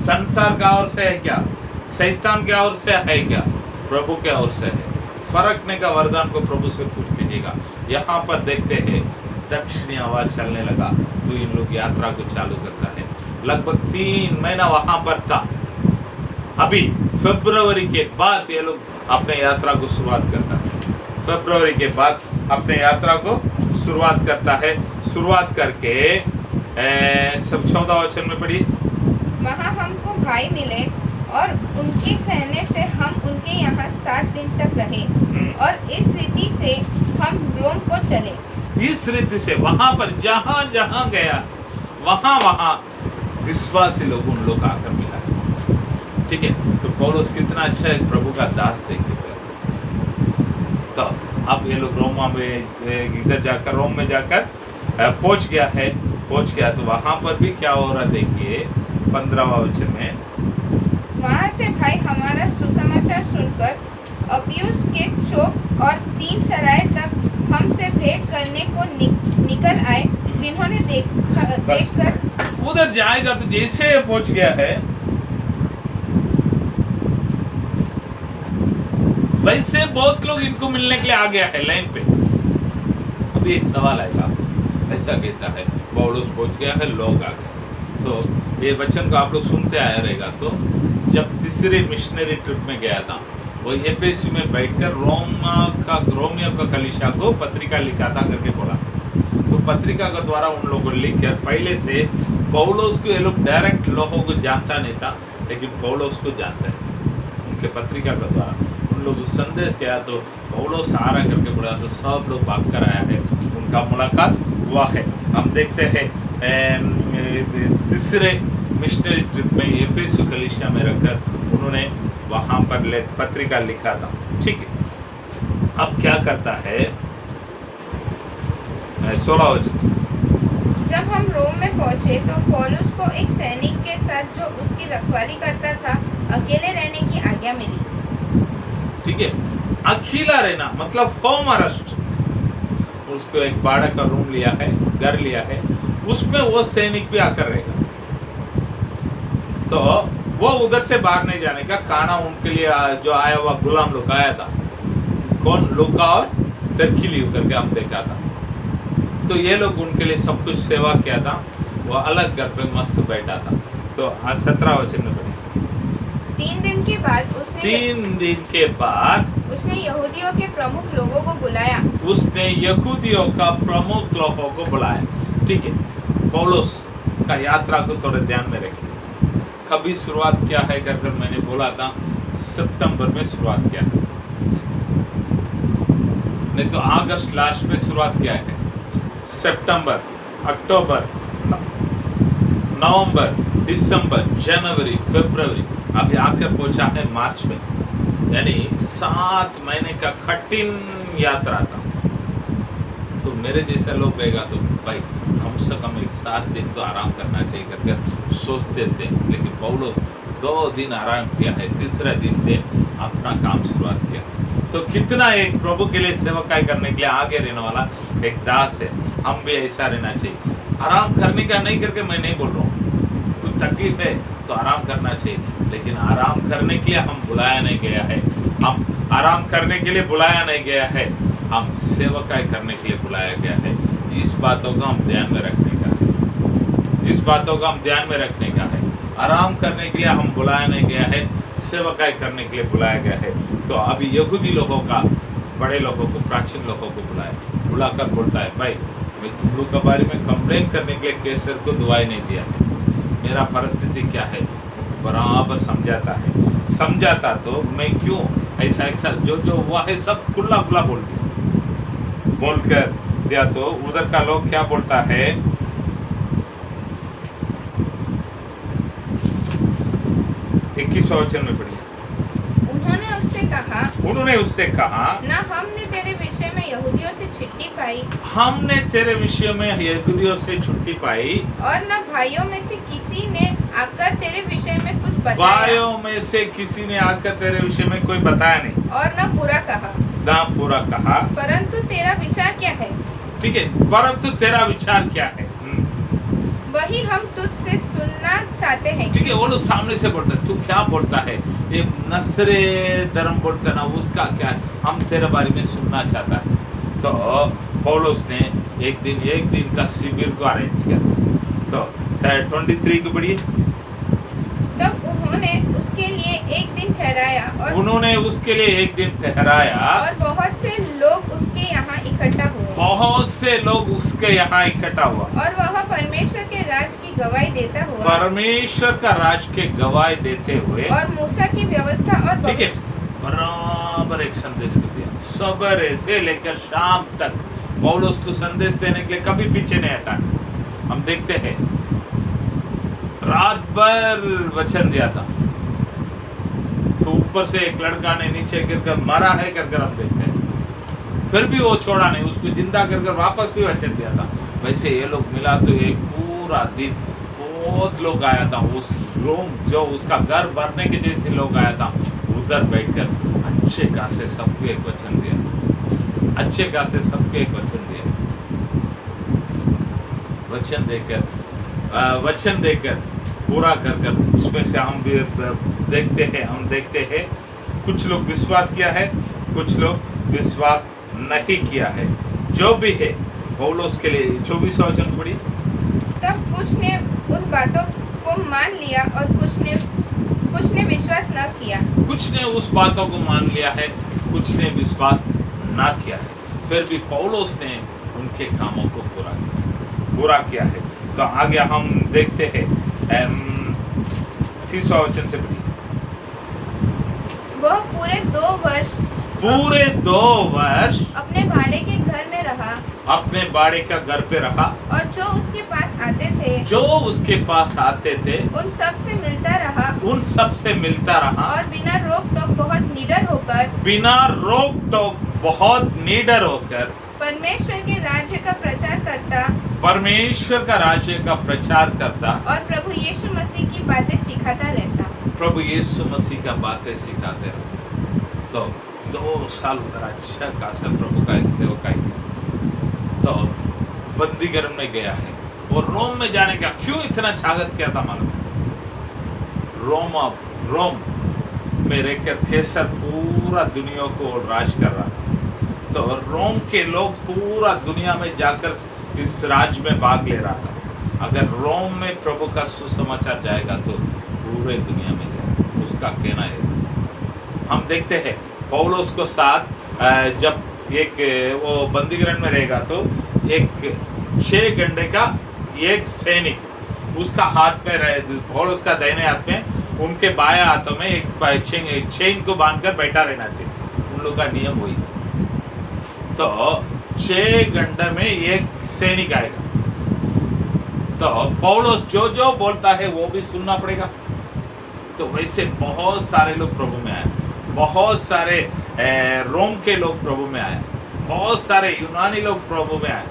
संसार का ओर से है क्या? शैतान के ओर से है क्या? प्रभु के ओर से है। फरकने का वरदान को प्रभु से पूछ लीजिएगा। यहाँ पर देखते हैं दक्षिणी हवा चलने लगा तो इन लोग यात्रा को चालू करता है। लगभग 3 महीना वहां पर था। अभी फरवरी के बाद ये लोग अपने यात्रा को शुरुआत करता है। फरवरी के बाद अपने यात्रा को शुरुआत करता है। शुरुआत करके सब 14 वचन में पढ़िए। वहाँ हमको भाई मिले और उनके कहने से हम उनके यहाँ 7 दिन तक रहे और इस रीति से हम रोम को चले। इस रीति से वहां पर जहां जहां गया वहां विश्वासी लोग उन लोग आकर मिला। ठीक है, तो पौलुस कितना अच्छा है, प्रभु का दास देखिए। तो अब ये लोग रोमा में इधर जाकर रोम में जाकर पहुंच गया तो वहां पर भी क्या हो रहा देखिए 15वां वचन में। वहाँ से भाई हमारा सुसमाचार सुनकर अपियुस के चौक और 3 सराय तक हमसे भेंट करने को निकल आए, जिन्होंने देखकर उधर जाएगा। तो जैसे पहुंच गया है वैसे बहुत लोग इनको मिलने के लिए आ गया है लाइन पे। अभी एक सवाल आएगा, ऐसा कैसा है? पौलुस पहुंच गया है, लोग आ गए। तो ये वचन को आप लोग सुनते आया रहेगा। तो जब तीसरे मिशनरी ट्रिप में गया था, वो एफेसु में बैठकर रोमियो का कलीसिया को पत्रिका लिखा था करके बोला। तो पत्रिका के द्वारा उन लोगों को लिखकर पहले से पौलुस को ये लोग डायरेक्ट लोगों को जानता नहीं था, लेकिन पौलुस को जानते हैं। उनके पत्रिका के द्वारा उन लोग संदेश किया तो पौलुस आ रहा करके बोला, तो सब लोग भाग कर आया है, उनका मुलाकात हुआ है। हम देखते हैं तीसरे मिशनरी ट्रिप में एफेसु कलीसिया में रखकर उन्होंने वहां पर पत्रिका लिखा था। ठीक है, अब क्या करता है 16 वचन। जब हम रोम में पहुंचे तो पौलुस को एक सैनिक के साथ जो उसकी रखवाली करता था अकेले रहने की आज्ञा मिली। ठीक है, अकेला रहना मतलब होम अरेस्ट। उसको एक भाड़ा का रूम लिया है, घर लिया है, उसमें वो सैनिक भी आकर रहेगा। तो वो उधर से बाहर नहीं जाने का। खाना उनके लिए जो आया हुआ गुलाम लोग आया था, कौन? लूका और तरकिलियो करके हम देखा था। तो ये लोग उनके लिए सब कुछ सेवा किया था। वो अलग घर पे मस्त बैठा था। तो 17 वचन में पढ़े। 3 दिन के बाद उसने यहूदियों के प्रमुख लोगों को बुलाया। उसने यहूदियों का प्रमुख लोगों को बुलाया। ठीक है, पौलुस का यात्रा को थोड़े ध्यान में रखिए। कभी शुरुआत क्या है कर मैंने बोला था, सितंबर में शुरुआत किया है, नहीं तो अगस्त लास्ट में शुरुआत किया है। सितंबर, अक्टूबर, नवंबर, दिसंबर, जनवरी, फरवरी, अभी आकर पहुंचा है मार्च में। यानी 7 महीने का कठिन यात्रा था। तो मेरे जैसा लोग रहेगा तो भाई कम से कम 7 दिन तो आराम करना चाहिए करके सोचते थे। लेकिन पौलुस 2 दिन आराम किया है, तीसरे दिन से अपना काम शुरुआत किया। तो कितना एक प्रभु के लिए सेवकाई करने के लिए आगे रहने वाला एक दास है। हम भी ऐसा रहना चाहिए। आराम करने का नहीं करके मैं नहीं बोल रहा हूँ, कुछ तकलीफ है तो आराम करना चाहिए, लेकिन आराम करने के लिए हम बुलाया नहीं गया है। हम आराम करने के लिए बुलाया नहीं गया है, हम सेवकाई करने के लिए बुलाया गया है। इस बातों का हम ध्यान में रखने का। इस बातों को हम ध्यान में रखने का है। आराम करने के लिए हम बुलाया नहीं गया है, सेवकाई करने के लिए बुलाया गया है। तो अभी यहूदी लोगों का, बड़े लोगों को, प्राचीन लोगों को बुलाकर बोलता है, भाई मैं तुम लोग के बारे में कंप्लेन करने के लिए कैसर को दुआई नहीं दिया है, मेरा परिस्थिति क्या है बराबर समझाता तो मैं क्यों ऐसा जो हुआ है सब खुला बोल कर दिया। तो उधर का लोग क्या बोलता है, 21वां वचन में पढ़िए। उन्होंने उससे कहा ना हमने तेरे विषय में यहूदियों से चिट्ठी पाई, हमने तेरे विषय में यहूदियों से छुट्टी पाई, और न भाइयों में से किसी ने आकर तेरे विषय में कुछ बताया, भाइयों में से किसी ने आकर तेरे विषय में कोई बताया नहीं, और न बुरा कहा, परंतु तेरा विचार क्या है? ठीक है, परंतु तेरा विचार क्या है, वही हम तुझसे सुनना चाहते हैं। ठीक है, वो लोग सामने से बोलते हैं, तू क्या बोलता है, ये नसरे धर्म बोलता है ना, उसका क्या है, हम तेरे बारे में सुनना चाहता है। तो पौलुस ने एक दिन का शिविर को अरेंज किया। तो 23 को पढ़िए। तब उन्होंने उसके लिए एक दिन ठहराया, और बहुत से लोग उसके यहाँ इकट्ठा हुआ, और वह परमेश्वर के राज की गवाही देते हुए, और मूसा की व्यवस्था और ठीक है, बराबर एक संदेश दिया। सवेरे से लेकर शाम तक पौलुस तो संदेश देने के लिए कभी पीछे नहीं हटा। हम देखते हैं रात भर वचन दिया था, तो ऊपर से एक लड़का ने नीचे गिरकर मरा है कर हम देखते हैं, फिर भी वो छोड़ा नहीं, उसको जिंदा कर वापस भी वचन दिया था। वैसे ये लोग मिला तो एक पूरा दिन बहुत लोग आया था, उस रूम जो उसका घर भरने के जैसे लोग आया था, उधर बैठकर अच्छे खासे सबको एक वचन दिया, वचन देकर पूरा कर उसमें से हम भी देखते हैं कुछ लोग विश्वास किया है, कुछ लोग विश्वास नहीं किया है। जो भी है पौलुस के लिए 24वां वचन पढ़िए। तब कुछ ने उन बातों को मान लिया, और कुछ ने विश्वास न किया। कुछ ने उस बातों को मान लिया है, कुछ ने विश्वास ना किया है, फिर भी पौलुस ने उनके कामों को पूरा किया है। तो आगे हम देखते हैं 30वां वचन से पढ़िए। वह पूरे 2 वर्ष अपने भाड़े के घर में रहा, अपने बाड़े का घर पे रहा, और जो उसके पास आते थे उन सब से मिलता रहा, और बिना रोक टोक बहुत निडर होकर परमेश्वर के राज्य का प्रचार करता, और प्रभु यीशु मसीह की बातें सिखाते रहता। तो 2 साल उधर अच्छा खासा प्रभु का एक सेवकाई किया। तो बंदीगृह में गया है, और रोम में जाने का क्यों इतना छागत किया था मालूम? रोम में रहकर कैसर पूरा दुनिया को राज कर रहा था। तो रोम के लोग पूरा दुनिया में जाकर इस राज में भाग ले रहा था। अगर रोम में प्रभु का सुसमाचार जाएगा तो पूरे दुनिया में जाएगा, उसका कहना है। हम देखते हैं पौलुस को साथ जब वो बंदीगृह में रहेगा, तो एक 6 घंटे का एक सैनिक उसका हाथ में रहे, पौलुस का दाहिने हाथ में, उनके बाएं हाथों में एक चेन को बांधकर बैठा रहना चाहिए। उन लोगों का नियम वही। तो 6 घंटे में एक सैनिक आएगा, तो पौलुस जो बोलता है वो भी सुनना पड़ेगा। तो वैसे बहुत सारे लोग प्रभु में आए, बहुत सारे रोम के लोग प्रभु में आए, बहुत सारे यूनानी लोग प्रभु में आए,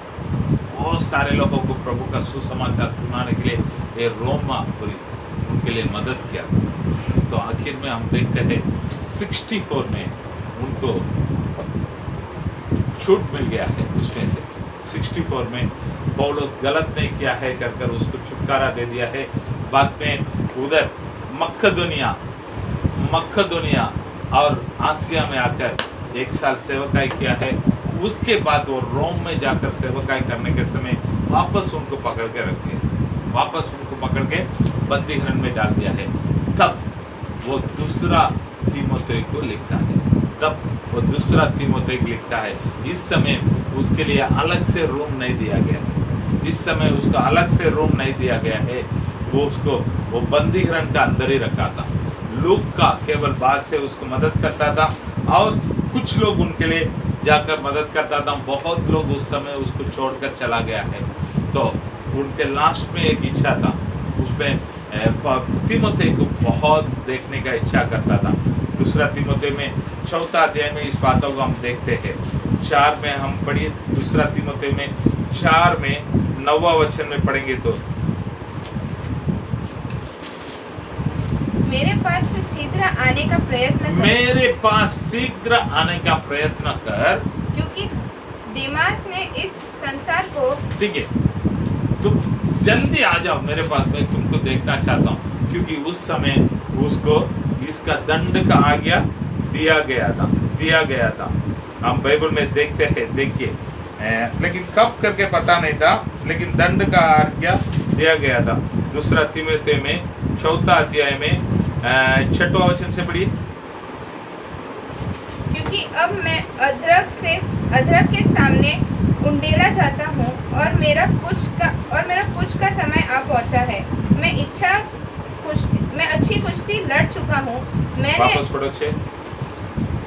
बहुत सारे लोगों को प्रभु का सुसमाचार सुनाने के लिए ये रोम उनके लिए मदद किया। तो आखिर में हम देखते हैं 64 में उनको छूट मिल गया है। उसमें से 64 में पौलुस गलत नहीं किया है कर उसको छुटकारा दे दिया है। बाद में उधर मक्केदोनिया और आसिया में आकर 1 साल सेवकाई किया है। उसके बाद वो रोम में जाकर सेवकाई करने के समय वापस उनको पकड़ के रख दिया। वापस उनको पकड़ के बंदी घर में डाल दिया है। तब वो दूसरा तीमुथियुस को लिखता है, लिखता है। इस समय उसके लिए अलग से रूम नहीं दिया गया है, इस समय उसका अलग से रूम नहीं दिया गया है, वो बंदी घर का अंदर ही रखा था। लूका केवल बाहर से उसको मदद करता था और कुछ लोग उनके लिए जाकर मदद करता था। बहुत लोग उस समय उसको छोड़कर चला गया है। तो उनके लास्ट में एक इच्छा था, उसमें तीमुथियुस को बहुत देखने का इच्छा करता था। दूसरा तीमुथियुस में 4 अध्याय में इस बातों को हम देखते हैं। 4 में हम पढ़िए, दूसरा तीमुथियुस में 4 में 9वां वचन में पढ़ेंगे तो मेरे पास शीघ्र आने का प्रयत्न कर, क्योंकि देमास ने इस संसार को, ठीक है, तुम जल्दी आ जाओ मेरे पास, मैं तुमको देखना चाहता हूँ। क्योंकि उस समय उसको इसका दंड का आज्ञा दिया गया था। हम बाइबल में देखते हैं, देखिए, लेकिन कब करके पता नहीं था, लेकिन दंड का आज्ञा दिया गया था। दूसरा तीमुथियुस में 4 अध्याय में 6वां वचन से पढ़िए। क्योंकि अब मैं अदरक के सामने उंडेला जाता हूँ और मेरा कुछ का समय आ पहुँचा है। मैं अच्छी कुश्ती लड़ चुका हूँ। वापस पढ़ो 6।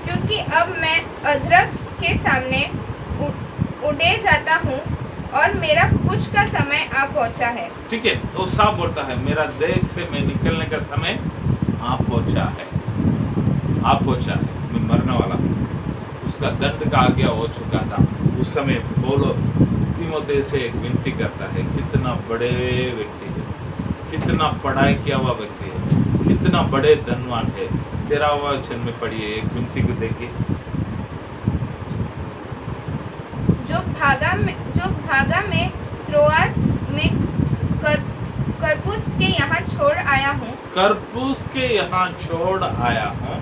क्योंकि अब मैं अदरक के सामने उड़े जाता हूँ और मेरा कुछ का समय आ पहुँचा है। ठीक है, तो साफ बोलता है, मेरा देश से मैं निकलने का समय आ पहुँचा है, मैं मरने वाला हूँ। उसका दंड का आज्ञा हो चुका था। उस समय बोलो तीमुथियुस से एक विनती करता है, कितना बड़े व्यक्ति है, कितना पढ़ाई किया हुआ व्यक्ति है, कितना बड़े धनवान है। 13वां वचन में पढ़िए, एक विनती को देखिए। जो भागा में त्रोआस में करपुस के यहाँ छोड़ आया हूँ।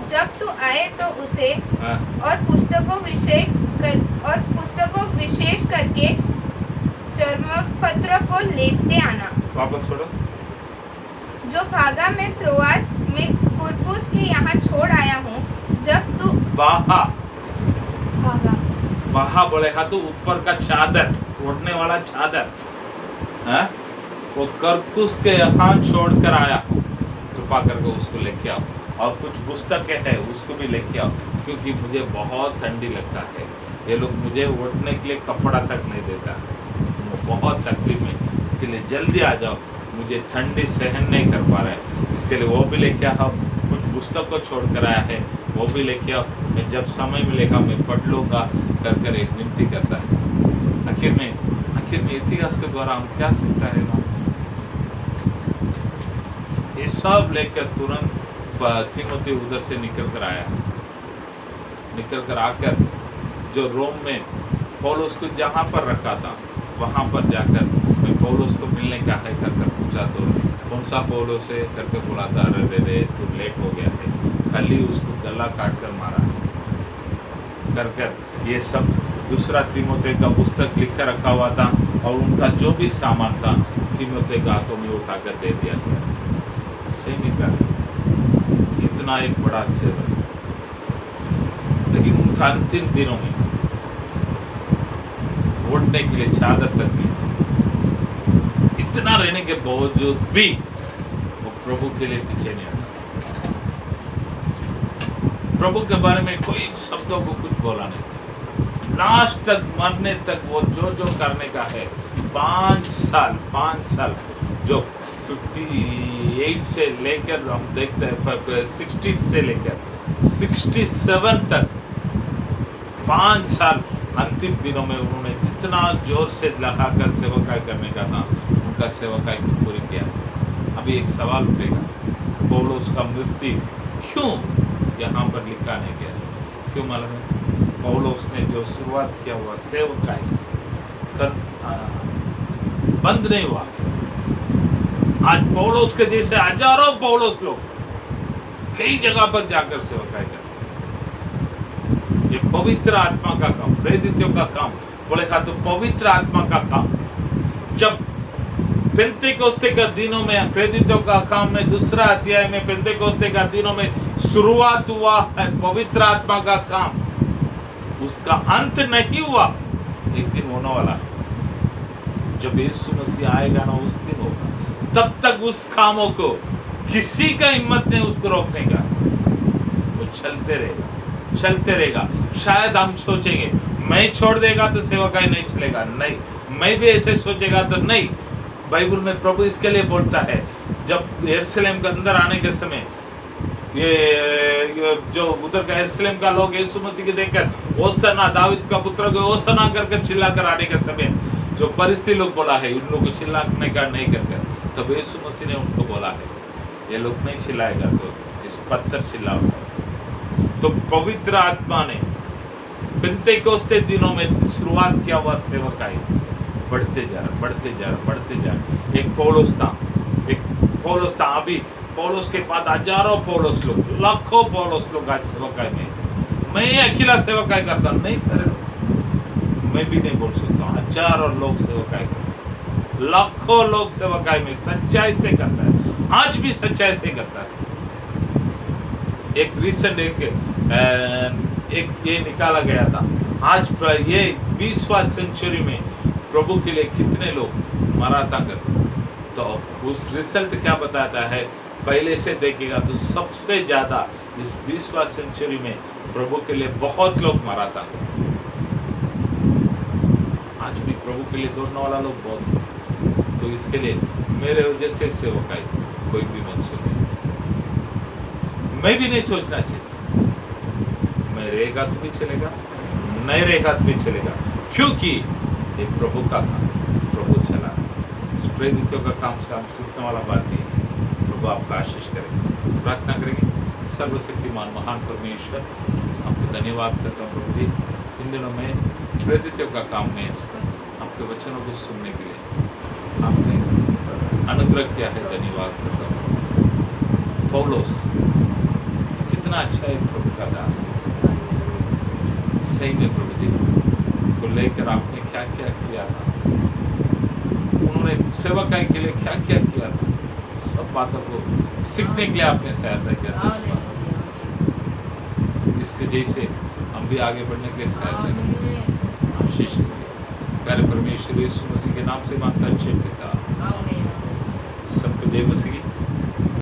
जब तू आए तो उसे और पुस्तकों विशेष करके चर्मक पत्र को लेते आना। वापस पढ़ो। जो भागा में त्रोआस में करपुस के यहाँ छोड़ आया हूँ। जब तू वहा बोलेगा तो ऊपर का चादर, ओढ़ने वाला चादर, वो करकुस के यहाँ छोड़कर आया हूँ। कृपा करके उसको लेके आओ, और कुछ पुस्तकें हैं उसको भी लेके आओ, क्योंकि मुझे बहुत ठंडी लगता है। ये लोग मुझे ओढ़ने के लिए कपड़ा तक नहीं देता, बहुत तकलीफ में। इसके लिए जल्दी आ जाओ, मुझे ठंडी सहन नहीं कर पा रहे। इसके लिए वो भी लेके आओ, कुछ पुस्तक को छोड़ कर आया है वो भी लेके आओ, मैं जब समय मिलेगा मैं पढ़ लूँगा कर एक विनती करता है। आखिर में इतिहास के द्वारा हम क्या सीखता है ना, ये सब लेकर तुरंत तीमुथियुस उधर से निकल कर आकर जो रोम में पौलुस को जहाँ पर रखा था वहाँ पर जाकर मैं पौलुस को मिलने का है कर पूछा, तो कौन सा पौलुस है करके बोला था, अरे तू लेट हो गया है, खाली उसको गला काट कर मारा कर ये सब दूसरा तीमुथियुस का पुस्तक लिख कर रखा हुआ था, और उनका जो भी सामान था तीमुथियुस के हाथों में उठाकर दे दिया गया। सैनिक कितना एक बड़ा सेवक, लेकिन उनका अंतिम दिनों में ओढ़ने के लिए चादर तक नहीं, इतना रहने के बावजूद भी वो प्रभु के लिए पीछे नहीं हटा। प्रभु के बारे में कोई शब्दों को कुछ बोला नहीं, लास्ट तक मरने तक वो जो करने का है। 5 साल जो 58 से लेकर हम देखते हैं 60 से लेकर 67 तक 5 साल अंतिम दिनों में उन्होंने जितना जोर से लगाकर सेवकाई करने का था, उनका सेवकाई पूरी किया। अभी एक सवाल उठेगा, पौलुस का मृत्यु क्यों यहाँ पर लिखा नहीं गया? क्यों मालूम है? पौलुस ने जो शुरुआत किया हुआ सेवकाई बंद नहीं हुआ। आज पौलुस के जैसे हजारों पौलुस लोग कई जगह पर जाकर सेवकाई करते। ये पवित्र आत्मा का काम, प्रेरितों का काम, बोलेगा तो पवित्र आत्मा का काम। जब पेंतेकोस्ते का दिनों में, प्रेरितों का काम में दूसरा अध्याय में पेंतेकोस्ते का दिनों में शुरुआत हुआ है पवित्र आत्मा का काम, उसका अंत नहीं हुआ, एक दिन होने वाला है। जब यीशु मसीह आएगा ना, उस दिन होगा। तब तक उस कामों को किसी का हिम्मत नहीं उसको रोकने का, वो चलते रहेगा, चलते रहेगा। शायद हम सोचेंगे मैं छोड़ देगा तो सेवकाई नहीं चलेगा, नहीं, मैं भी ऐसे सोचेगा तो नहीं। बाइबल में प्रभु इसके लिए बोलता है, जब यरूशलेम के अंदर आने के समय ये जो उधर का यरूशलेम का लोग यीशु मसीह को देखकर ओसना, दाऊद का पुत्र को ओसना करके चिल्ला कर आने के समय जो परिस्थिति लोग बोला है, इन लोगों को चिल्लाने का नहीं करके, तब यीशु मसीह ने उनको बोला है, ये लोग नहीं चिल्लाएगा तो इस पत्थर चिल्लाओ। तो पवित्र आत्मा ने पेंतेकोस्ते दिनों में शुरुआत किया हुआ सेवकाई बढ़ते जा रहा, बढ़ते जा रहा, बढ़ते जा रहा। एक पौलुस था, अभी पौलुस के बाद हजारों पौलुस लोग, लाखों पौलुस लोग आज सेवकाई में। मैं अकेला सेवकाई करता नहीं, मैं भी नहीं बोल सकता, हजारों लोग सेवकाई करते, लाखों लोग सेवकाई में सच्चाई से करता है, आज भी सच्चाई से करता है। एक रिसेंट एक ये निकाला गया था, आज ये 20वां सेंचुरी में प्रभु के लिए कितने लोग मराठा करते, तो उस रिजल्ट क्या बताता है, पहले से देखेगा तो सबसे ज्यादा इस 20वां सेंचुरी में प्रभु के लिए बहुत लोग मराठा। आज भी प्रभु के लिए दौड़ने वाला लोग बहुत, तो इसके लिए मेरे वजह से सेवकाई कोई भी मत सोचे, मैं भी नहीं सोचना चाहिए। मैं रहेगा तो भी चलेगा, नहीं रहेगा तो भी चलेगा, क्योंकि ये प्रभु का काम, प्रभु चला। इस प्रेरितों का काम से हम सीखने वाला बात नहीं है। प्रभु आपका आशीष करेंगे। प्रार्थना करेंगे। सर्वशक्तिमान महान परमेश्वर, आपको धन्यवाद करता हूँ प्रभु जी, इन दिनों में प्रेरितों का काम में आपके वचनों को सुनने के लिए आपने अनुग्रह किया है, धन्यवाद करता हूँ। पौलुस कितना अच्छा एक प्रभु का दास है, सही में प्रभु जी को लेकर आपने क्या क्या किया था, उन्होंने सेवकाई के लिए क्या क्या किया था, सब बातों को सीखने के लिए आपने सहायता किया था। इसके जैसे हम भी आगे बढ़ने के लिए सहायता करें, आशीष करें। प्यारे परमेश्वर यीशु मसीह के नाम से मांगता है, पिता। सबको जय मसीह की